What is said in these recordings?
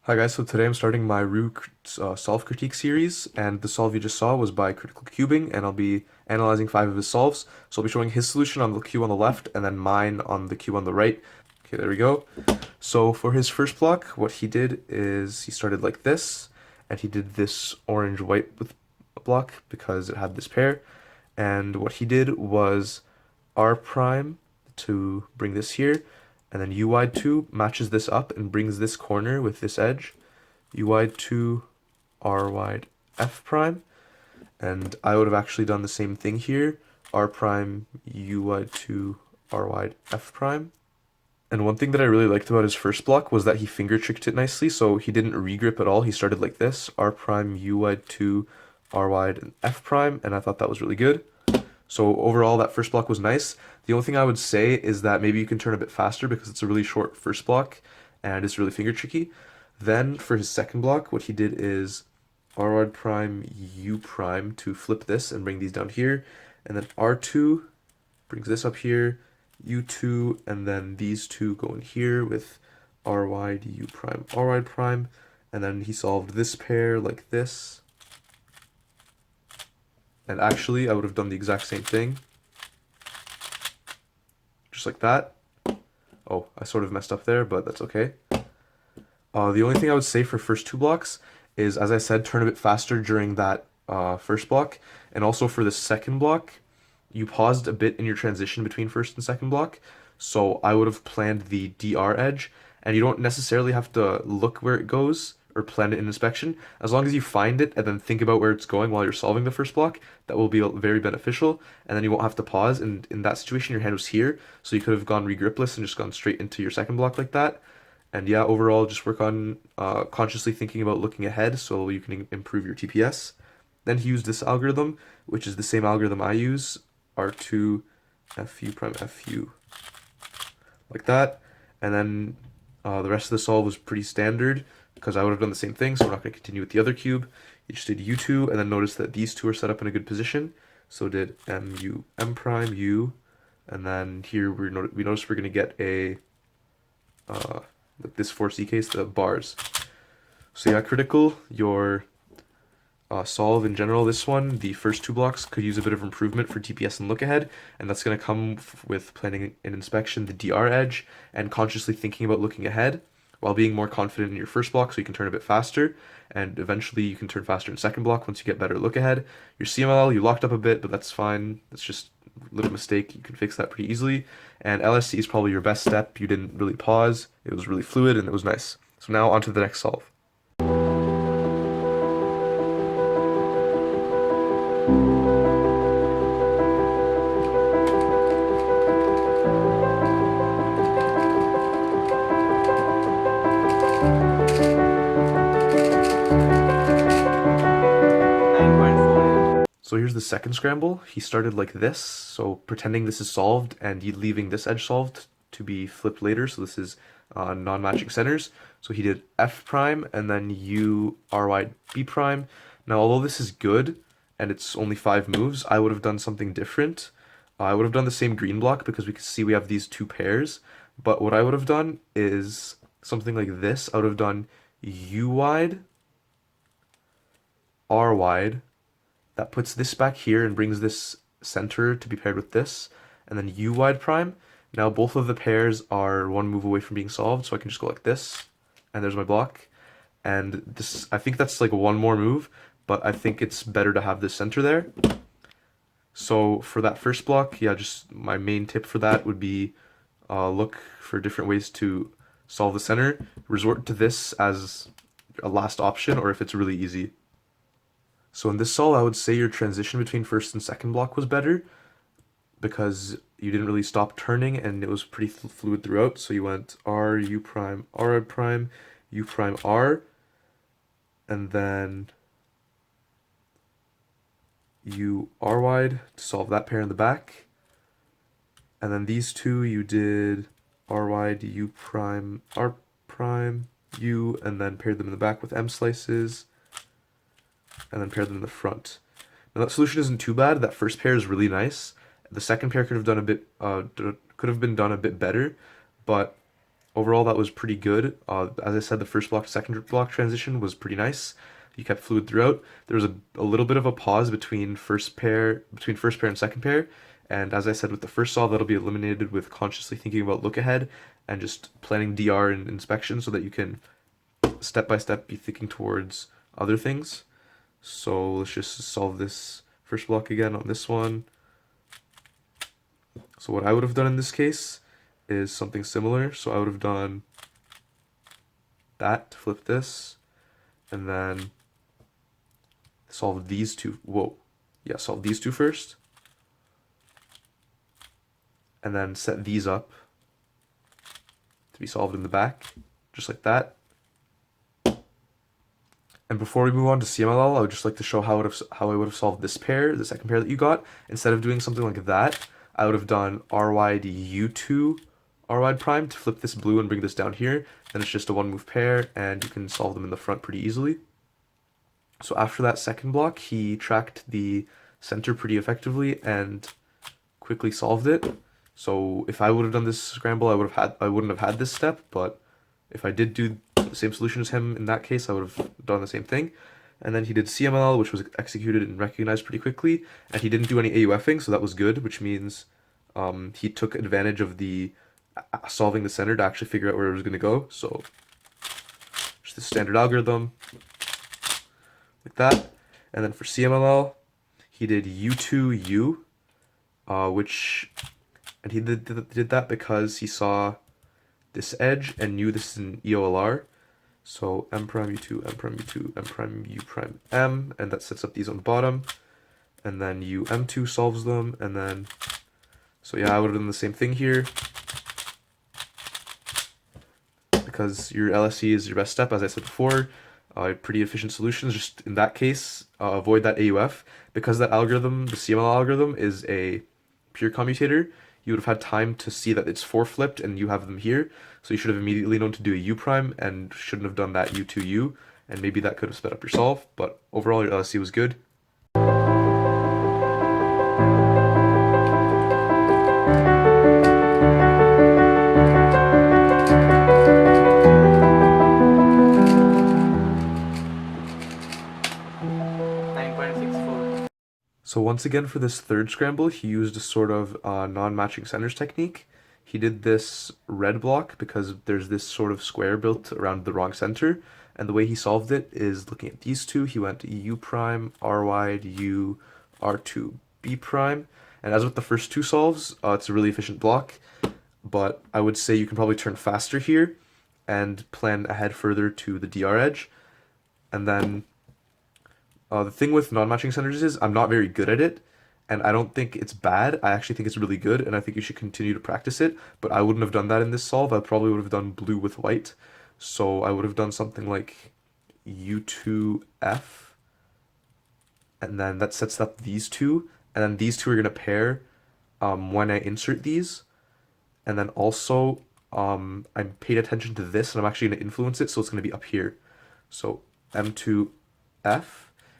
Hi guys, so today I'm starting my Roux solve critique series, and the solve you just saw was by critical cubing, and I'll be analyzing 5 of his solves. So I'll be showing his solution on the cube on the left, and then mine on the cube on the right. Okay, there we go. So for his first block, what he did is he started like this, and he did this orange-white with block because it had this pair. And what he did was R prime to bring this here, and then u wide 2 matches this up and brings this corner with this edge, u wide 2, r wide f prime, and I would have actually done the same thing here, r prime, u wide 2, r wide f prime. And one thing that I really liked about his first block was that he finger tricked it nicely, so he didn't regrip at all. He started like this, r prime, u wide 2, r wide, and f prime, and I thought that was really good. So overall, that first block was nice. The only thing I would say is that maybe you can turn a bit faster because it's a really short first block and it's really finger tricky. Then for his second block, what he did is r wide prime, u prime to flip this and bring these down here. And then r2 brings this up here, u2, and then these two go in here with r wide, u prime, r wide prime. And then he solved this pair like this. And actually, I would have done the exact same thing. Just like that. Oh, I sort of messed up there, but that's okay. The only thing I would say for first 2 blocks is, as I said, turn a bit faster during that first block. And also for the second block, you paused a bit in your transition between first and second block. So I would have planned the DR edge. And you don't necessarily have to look where it goes or plan it in inspection. As long as you find it and then think about where it's going while you're solving the first block, that will be very beneficial. And then you won't have to pause. And in that situation, your hand was here, so you could have gone regripless and just gone straight into your second block like that. And yeah, overall, just work on consciously thinking about looking ahead so you can improve your TPS. Then he used this algorithm, which is the same algorithm I use, R2, FU prime FU, like that. And then the rest of the solve was pretty standard because I would have done the same thing, so we're not going to continue with the other cube. You just did u2, and then notice that these two are set up in a good position. So did mu, m prime, u, and then here we notice we're going to get a, like this for C case, the bars. So yeah, critical, your solve in general, this one, the first 2 blocks could use a bit of improvement for TPS and look ahead, and that's going to come with planning an inspection, the DR edge, and consciously thinking about looking ahead while being more confident in your first block so you can turn a bit faster, and eventually you can turn faster in second block once you get better look ahead. Your CMLL, you locked up a bit, but that's fine. That's just a little mistake. You can fix that pretty easily. And LSC is probably your best step. You didn't really pause. It was really fluid and it was nice. So now on to the next solve. So here's the second scramble. He started like this, so pretending this is solved and leaving this edge solved to be flipped later. So this is non-matching centers. So he did F prime and then U R wide B prime. Now, although this is good and it's only 5 moves, I would have done something different. I would have done the same green block because we can see we have these 2 pairs. But what I would have done is something like this. I would have done U wide, R wide. That puts this back here and brings this center to be paired with this, and then u wide prime. Now both of the pairs are 1 move away from being solved, so I can just go like this, and there's my block. And this, I think that's like 1 more move, but I think it's better to have this center there. So for that first block, yeah, just my main tip for that would be look for different ways to solve the center. Resort to this as a last option, or if it's really easy. So in this solve, I would say your transition between first and second block was better because you didn't really stop turning and it was pretty fluid throughout. So you went R, U prime, R prime, U prime, R, and then U R wide to solve that pair in the back. And then these two you did R wide, U prime, R prime, U, and then paired them in the back with M slices, and then pair them in the front. Now that solution isn't too bad. That first pair is really nice. The second pair could have been done a bit better, but overall that was pretty good. As I said, the first block to second block transition was pretty nice. You kept fluid throughout. There was a little bit of a pause between first pair and second pair. And as I said with the first solve, that'll be eliminated with consciously thinking about look ahead and just planning DR and inspection so that you can step by step be thinking towards other things. So let's just solve this first block again on this one. So what I would have done in this case is something similar. So I would have done that, flip this, and then solve these two. Solve these two first. And then set these up to be solved in the back, just like that. And before we move on to CMLL, I would just like to show how I would have solved this pair, the second pair that you got. Instead of doing something like that, I would have done R wide U2 R wide prime to flip this blue and bring this down here. Then it's just a one move pair, and you can solve them in the front pretty easily. So after that second block, he tracked the center pretty effectively and quickly solved it. So if I would have done this scramble, I wouldn't have had this step, but if I did do the same solution as him in that case, I would have done the same thing. And then he did CMLL, which was executed and recognized pretty quickly, and he didn't do any AUFing, so that was good, which means he took advantage of the solving the center to actually figure out where it was going to go. So just the standard algorithm, like that. And then for CMLL, he did U2U, and he did that because he saw this edge and knew this is an EOLR. So M prime U2, M prime U2, M prime U prime M, and that sets up these on the bottom. And then U M2 solves them, and then, so yeah, I would have done the same thing here. Because your LSE is your best step, as I said before. Pretty efficient solutions, just in that case, avoid that AUF. Because that algorithm, the CML algorithm, is a pure commutator, you would have had time to see that it's 4 flipped and you have them here. So you should have immediately known to do a U prime and shouldn't have done that U2U, and maybe that could have sped up your solve, but overall your LSE was good. So once again for this third scramble, he used a sort of non-matching centers technique. He did this red block because there's this sort of square built around the wrong center, and the way he solved it is looking at these two. He went U prime, R wide, U, R2, B prime, and as with the first two solves, it's a really efficient block, but I would say you can probably turn faster here and plan ahead further to the DR edge, and then the thing with non-matching centers is I'm not very good at it, and I don't think it's bad. I actually think it's really good, and I think you should continue to practice it, but I wouldn't have done that in this solve. I probably would have done blue with white, so I would have done something like U2F, and then that sets up these two, and then these two are going to pair when I insert these, and then also I paid attention to this, and I'm actually going to influence it, so it's going to be up here. So M2F.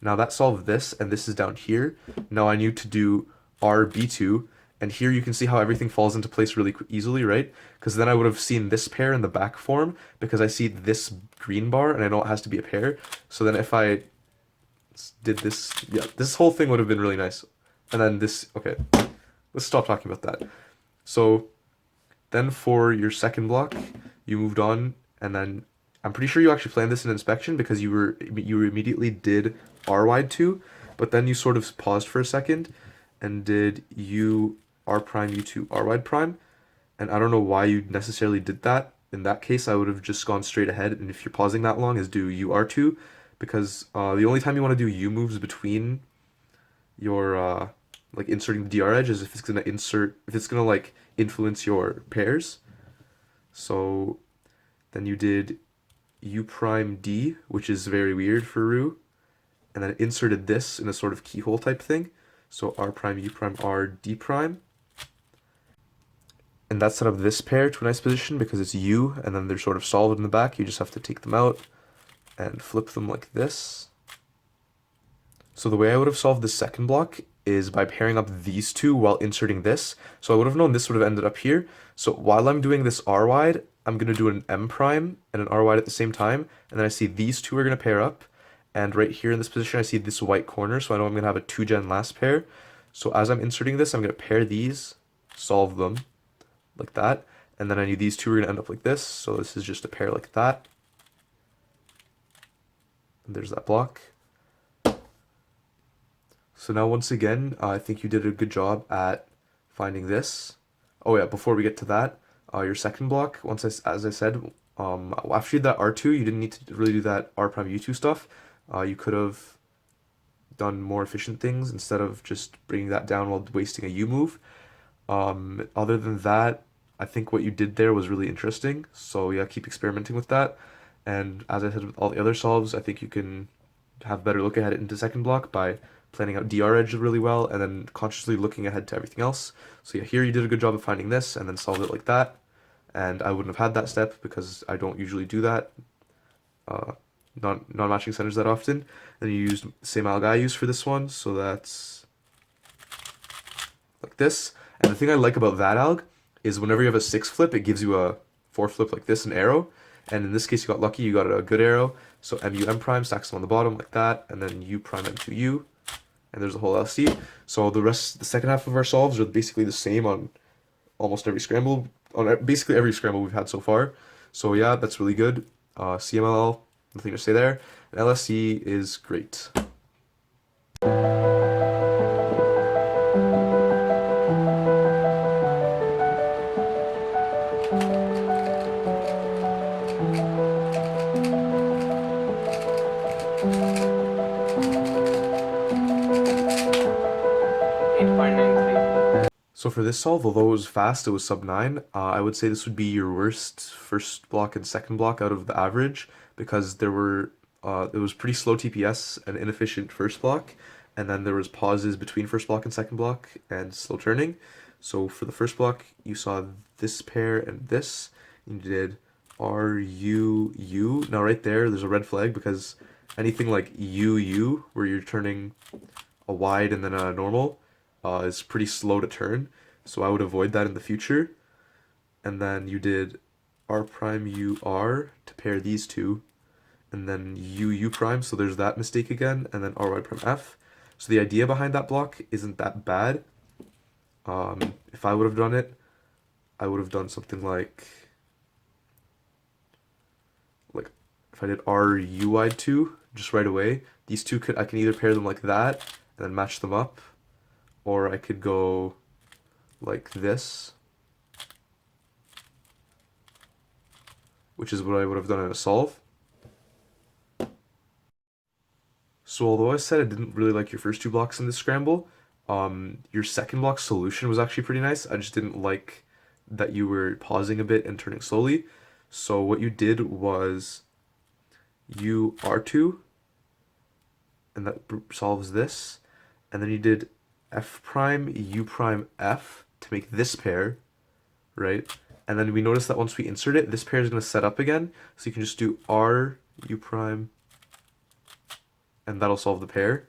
Now that solved this, and this is down here. Now I need to do RB2, and here you can see how everything falls into place really easily, right? Because then I would have seen this pair in the back form, because I see this green bar, and I know it has to be a pair. So then if I did this, yeah, this whole thing would have been really nice. And then this, okay, let's stop talking about that. So then for your second block, you moved on, and then I'm pretty sure you actually planned this in inspection because you immediately did R wide 2, but then you sort of paused for a second and did U R prime U2 R wide prime, and I don't know why you necessarily did that. In that case, I would have just gone straight ahead, and if you're pausing that long, is do U R2, because the only time you want to do U moves between your like inserting the DR edge is if it's gonna like influence your pairs. So then you did U prime D, which is very weird for Roux, and then inserted this in a sort of keyhole type thing. So R prime, U prime, R, D prime. And that set up this pair to a nice position because it's U, and then they're sort of solid in the back. You just have to take them out and flip them like this. So the way I would have solved the second block is by pairing up these two while inserting this. So I would have known this would have ended up here. So while I'm doing this R wide, I'm going to do an M prime and an R wide at the same time. And then I see these two are going to pair up. And right here in this position, I see this white corner. So I know I'm going to have a 2-gen last pair. So as I'm inserting this, I'm going to pair these, solve them like that. And then I knew these two are going to end up like this. So this is just a pair like that. And there's that block. So now once again, I think you did a good job at finding this. Oh yeah, before we get to that, your second block, as I said, after you did that R2, you didn't need to really do that R prime U2 stuff. You could have done more efficient things instead of just bringing that down while wasting a U move. Other than that, I think what you did there was really interesting. So yeah, keep experimenting with that. And as I said with all the other solves, I think you can have better look ahead into second block by planning out DR edge really well and then consciously looking ahead to everything else. So yeah, here you did a good job of finding this and then solve it like that. And I wouldn't have had that step because I don't usually do that. Non-matching centers that often. Then you used the same alg I used for this one, so that's like this. And the thing I like about that alg is whenever you have a 6 flip, it gives you a 4 flip like this, an arrow. And in this case, you got lucky, you got a good arrow. So MU M prime stacks them on the bottom like that, and then U prime M2U, and there's a whole LC. So the second half of our solves are basically the same on almost every scramble, on basically every scramble we've had so far. So yeah, that's really good. CMLL, nothing to say there. And LSC is great. So for this solve, although it was fast, it was sub 9, I would say this would be your worst first block and second block out of the average because it was pretty slow TPS and inefficient first block, and then there was pauses between first block and second block and slow turning. So for the first block, you saw this pair and this, and you did R, U, U. Now right there's a red flag because anything like U, U, where you're turning a wide and then a normal, is pretty slow to turn, so I would avoid that in the future. And then you did R prime U R to pair these two, and then U U prime, so there's that mistake again, and then R Y prime F. So the idea behind that block isn't that bad. If I would have done it, I would have done something like if I did R U wide 2 just right away, these two I can either pair them like that and then match them up, or I could go like this, which is what I would have done in a solve. So although I said I didn't really like your first two blocks in this scramble, your second block solution was actually pretty nice. I just didn't like that you were pausing a bit and turning slowly. So what you did was you R2, and that solves this, and then you did F prime, U prime, F to make this pair, right? And then we notice that once we insert it, this pair is going to set up again. So you can just do R, U prime, and that'll solve the pair.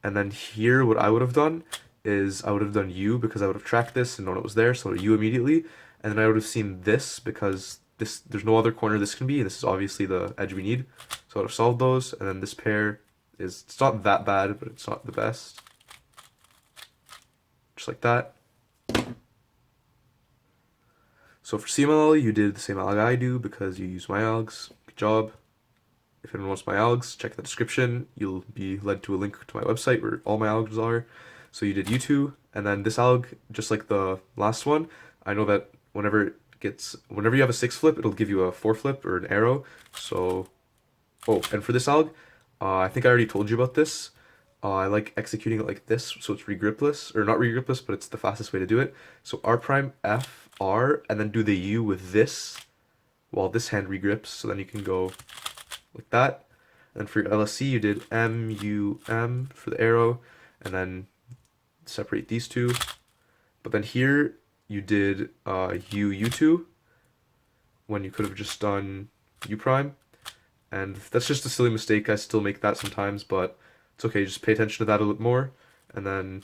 And then here, what I would have done is I would have done U because I would have tracked this and known it was there, so U immediately. And then I would have seen this because there's no other corner this can be. This is obviously the edge we need. So I would have solved those, and then this pair it's not that bad, but it's not the best. Just like that. So for CMLL, you did the same alg I do because you use my algs. Good job. If anyone wants my algs, check the description. You'll be led to a link to my website where all my algs are. So you did U2, and then this alg, just like the last one, I know that whenever you have a 6 flip, it'll give you a 4 flip or an arrow. So, and for this alg, I think I already told you about this. I like executing it like this, so it's regripless, or not regripless, but it's the fastest way to do it. So R prime, F, R, and then do the U with this, while this hand regrips, so then you can go like that. And for your LSC, you did M, U, M for the arrow, and then separate these two. But then here, you did U, U2, when you could have just done U prime. And that's just a silly mistake. I still make that sometimes, but it's okay. Just pay attention to that a little more. and then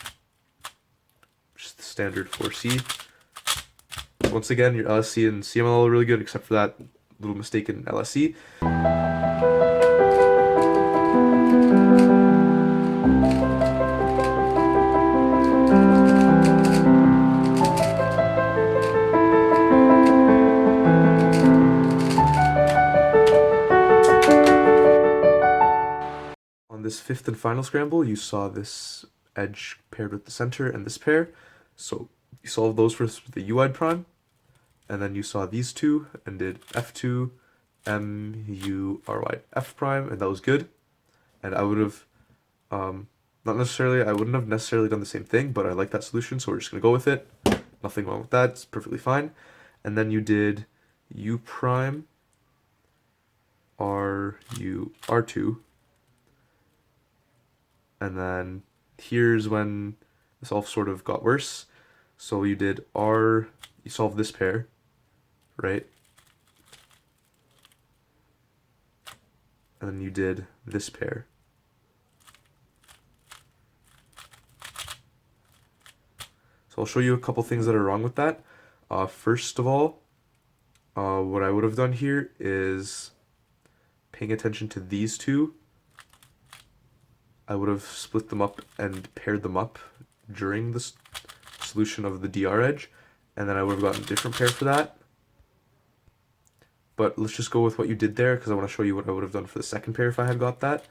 just the standard 4C. Once again, your LSC and CML are really good, except for that little mistake in LSC. On this fifth and final scramble, you saw this edge paired with the center and this pair. So you solved those first with the U wide prime, and then you saw these two and did F2, M, U, R wide, F prime, and that was good. And I would have, I wouldn't have necessarily done the same thing, but I like that solution, so we're just gonna go with it. Nothing wrong with that, it's perfectly fine. And then you did U prime, R, U, R2, and then here's when this all sort of got worse. So you did R, you solved this pair, right? And then you did this pair. So I'll show you a couple things that are wrong with that. First of all, what I would have done here is paying attention to these two. I would have split them up and paired them up during the solution of the DR edge, and then I would have gotten a different pair for that. But let's just go with what you did there, because I want to show you what I would have done for the second pair if I had got that.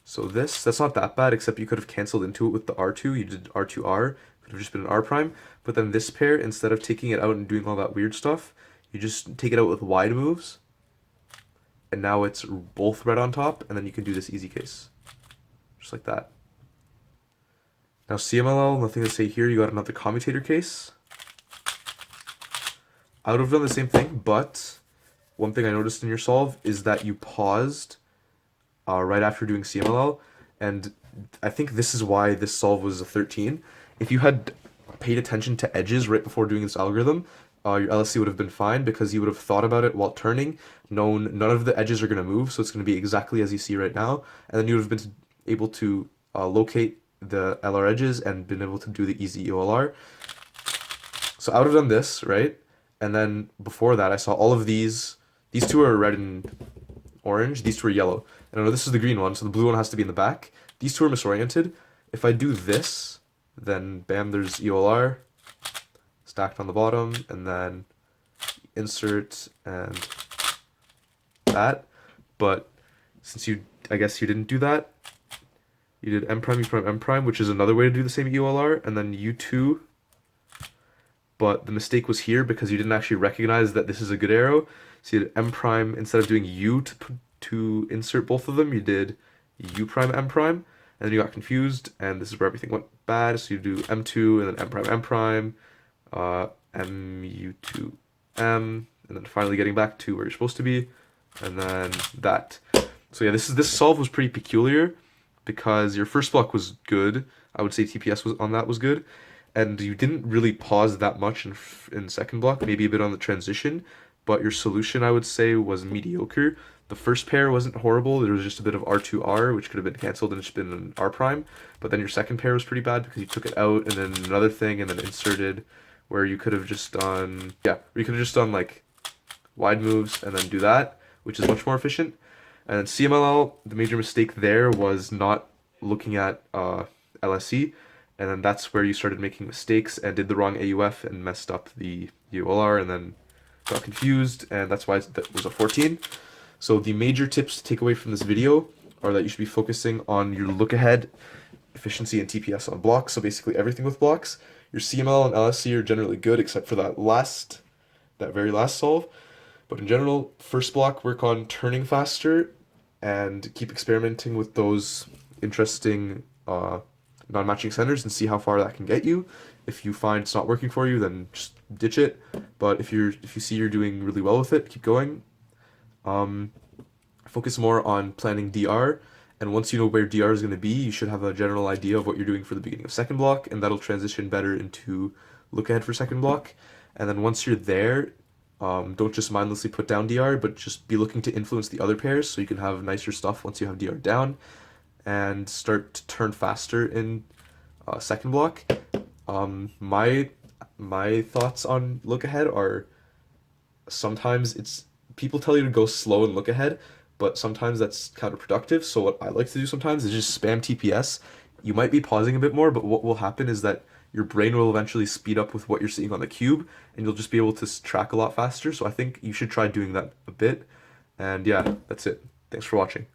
So that's not that bad, except you could have canceled into it with the R2. You did R2R, could have just been an R prime. But then this pair, instead of taking it out and doing all that weird stuff, you just take it out with wide moves. And now it's both red on top, and then you can do this easy case. Just like that. Now CMLL, nothing to say here, you got another commutator case. I would have done the same thing, but one thing I noticed in your solve is that you paused right after doing CMLL, and I think this is why this solve was a 13. If you had paid attention to edges right before doing this algorithm, your LSC would have been fine, because you would have thought about it while turning, known none of the edges are going to move, so it's going to be exactly as you see right now, and then you would have been able to locate the LR edges and been able to do the easy EOLR. So I would have done this, right? And then before that, I saw all of these. These two are red and orange. These two are yellow. And I know this is the green one, so the blue one has to be in the back. These two are misoriented. If I do this, then bam, there's EOLR stacked on the bottom, and then insert and that. But since I guess you didn't do that, you did M prime, U prime, M prime, which is another way to do the same EOLR, and then U2. But the mistake was here because you didn't actually recognize that this is a good arrow. So you did M prime, instead of doing U to insert both of them, you did U prime, M prime, and then you got confused, and this is where everything went bad. So you do M2, and then M prime, MU2, M, and then finally getting back to where you're supposed to be, and then that. So yeah, this solve was pretty peculiar, because your first block was good. I would say TPS was good, and you didn't really pause that much in second block, maybe a bit on the transition, but your solution, I would say, was mediocre. The first pair wasn't horrible. There was just a bit of R2R, which could have been canceled and just been an R prime, but then your second pair was pretty bad because you took it out and then another thing and then inserted, where you could have just done, like wide moves and then do that, which is much more efficient. And then CMLL, the major mistake there was not looking at LSC, and then that's where you started making mistakes and did the wrong AUF and messed up the ULR, and then got confused, and that's why that was a 14. So the major tips to take away from this video are that you should be focusing on your look ahead, efficiency, and TPS on blocks, so basically everything with blocks. Your CML and LSC are generally good, except for that very last solve. But in general, first block, work on turning faster and keep experimenting with those interesting non-matching centers and see how far that can get you. If you find it's not working for you, then just ditch it. But if you see you're doing really well with it, keep going. Focus more on planning DR, and once you know where DR is going to be, you should have a general idea of what you're doing for the beginning of second block, and that'll transition better into look ahead for second block. And then once you're there, don't just mindlessly put down DR, but just be looking to influence the other pairs so you can have nicer stuff once you have DR down, and start to turn faster in second block. My thoughts on look ahead are sometimes it's people tell you to go slow and look ahead, but sometimes that's counterproductive. So what I like to do sometimes is just spam TPS. You might be pausing a bit more, but what will happen is that your brain will eventually speed up with what you're seeing on the cube, and you'll just be able to track a lot faster. So I think you should try doing that a bit. And yeah, that's it. Thanks for watching.